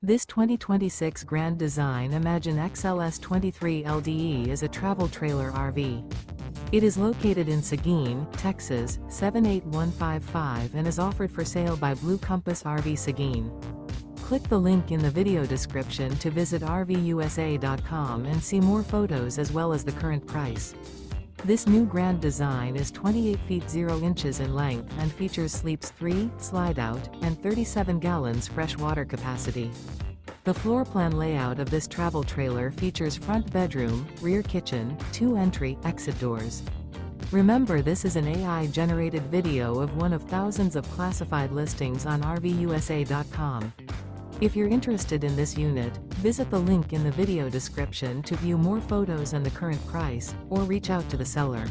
This 2026 Grand Design Imagine XLS 23 LDE is a travel trailer RV. It is located in Seguin, Texas, 78155 and is offered for sale by Blue Compass RV Seguin. Click the link in the video description to visit RVUSA.com and see more photos as well as the current price. This new Grand Design is 28 feet 0 inches in length and features sleeps 3, slide-out, and 37 gallons fresh water capacity. The floor plan layout of this travel trailer features front bedroom, rear kitchen, 2 entry/exit doors. Remember, this is an AI-generated video of one of thousands of classified listings on RVUSA.com. If you're interested in this unit, visit the link in the video description to view more photos and the current price, or reach out to the seller.